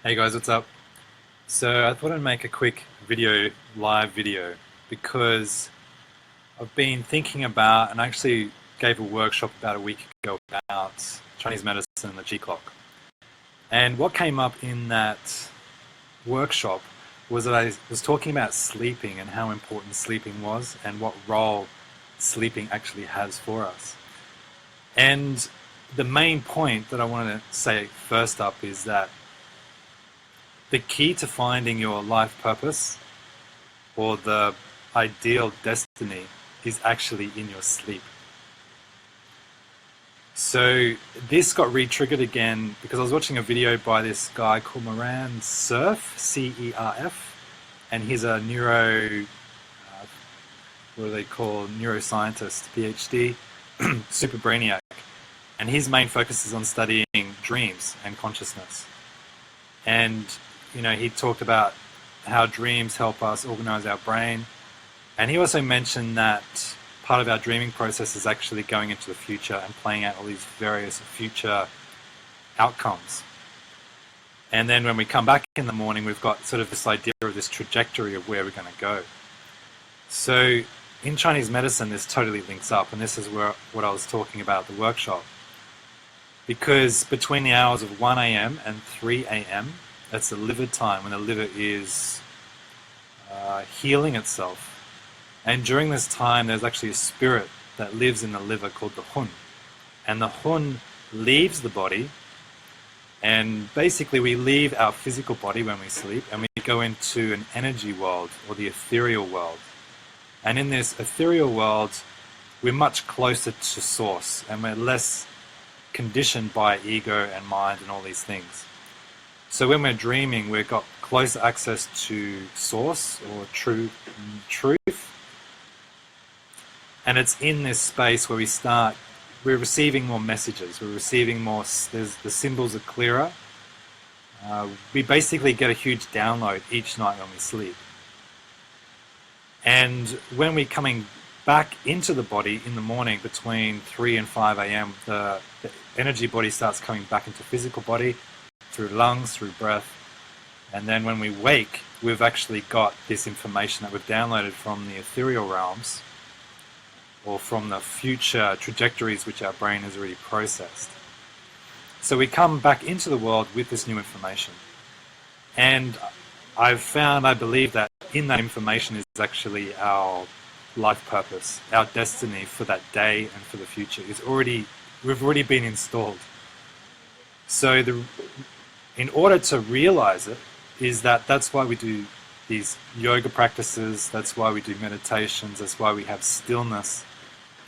Hey guys, what's up? So I thought I'd make a quick live video, because I've been thinking about, and I actually gave a workshop about a week ago about Chinese medicine and the G clock. And what came up in that workshop was that I was talking about sleeping and how important sleeping was and what role sleeping actually has for us. And the main point that I want to say first up is that the key to finding your life purpose or the ideal destiny is actually in your sleep. So this got re-triggered again because I was watching a video by this guy called Moran Cerf, C-E-R-F, and he's a what do they call, neuroscientist, PhD, super brainiac. And his main focus is on studying dreams and consciousness. And he talked about how dreams help us organize our brain. And he also mentioned that part of our dreaming process is actually going into the future and playing out all these various future outcomes. And then when we come back in the morning, we've got sort of this idea of this trajectory of where we're going to go. So in Chinese medicine, this totally links up. And this is what I was talking about at the workshop. Because between the hours of 1 a.m. and 3 a.m., that's the liver time, when the liver is healing itself. And during this time, there's actually a spirit that lives in the liver called the Hun. And the Hun leaves the body, and basically we leave our physical body when we sleep, and we go into an energy world, or the ethereal world. And in this ethereal world, we're much closer to source, and we're less conditioned by ego and mind and all these things. So when we're dreaming, we've got closer access to source or truth. And it's in this space where we're receiving more messages, the symbols are clearer. We basically get a huge download each night when we sleep. And when we're coming back into the body in the morning between 3 and 5 a.m., the energy body starts coming back into physical body, through lungs, through breath. And then when we wake, we've actually got this information that we've downloaded from the ethereal realms, or from the future trajectories which our brain has already processed. So we come back into the world with this new information. And I believe that in that information is actually our life purpose, our destiny for that day and for the future. We've already been installed. So in order to realize it, that's why we do these yoga practices, that's why we do meditations, that's why we have stillness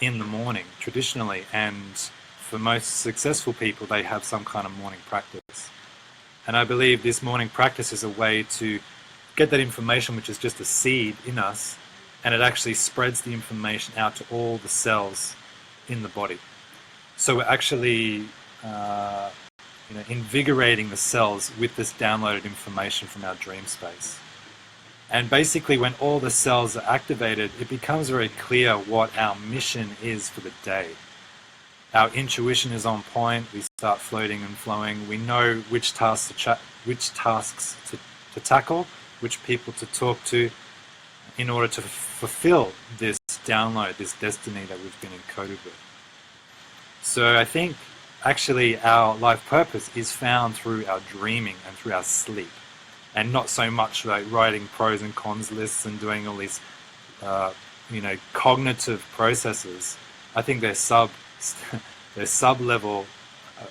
in the morning traditionally. And for most successful people, they have some kind of morning practice. And I believe this morning practice is a way to get that information, which is just a seed in us, and it actually spreads the information out to all the cells in the body. So we're actually invigorating the cells with this downloaded information from our dream space. And basically when all the cells are activated, it becomes very clear what our mission is for the day. Our intuition is on point, we start floating and flowing, we know which tasks to tackle, which people to talk to, in order to fulfill this download, this destiny that we've been encoded with. So I think actually our life purpose is found through our dreaming and through our sleep, and not so much like writing pros and cons lists and doing all these cognitive processes. I think they're sub-level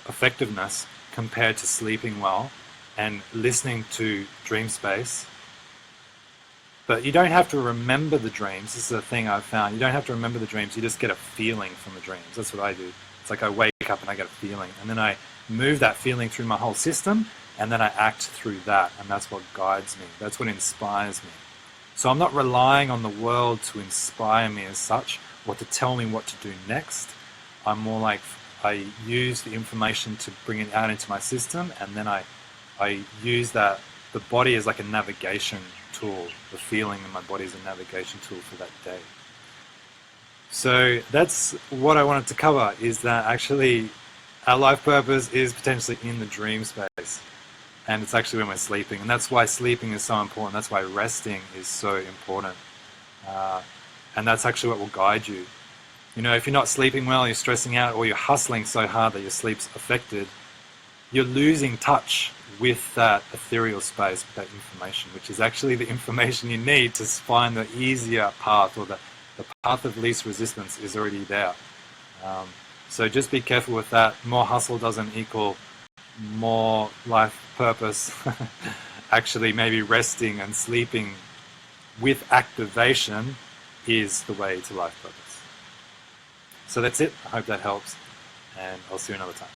effectiveness compared to sleeping well and listening to dream space. But you don't have to remember the dreams. This is the thing I've found. You don't have to remember the dreams. You just get a feeling from the dreams. That's what I do. It's like I wake up and I get a feeling. And then I move that feeling through my whole system, and then I act through that. And that's what guides me. That's what inspires me. So I'm not relying on the world to inspire me as such, or to tell me what to do next. I'm more like I use the information to bring it out into my system, and then I use that. The body is like a navigation tool. The feeling in my body is a navigation tool for that day. So that's what I wanted to cover, is that actually our life purpose is potentially in the dream space. and it's actually when we're sleeping. And that's why sleeping is so important. That's why resting is so important. And that's actually what will guide you. You know, if you're not sleeping well, you're stressing out, or you're hustling so hard that your sleep's affected, you're losing touch with that ethereal space, with that information, which is actually the information you need to find the easier path, or the path of least resistance is already there. So just be careful with that. More hustle doesn't equal more life purpose. Actually, maybe resting and sleeping with activation is the way to life purpose. So that's it. I hope that helps, and I'll see you another time.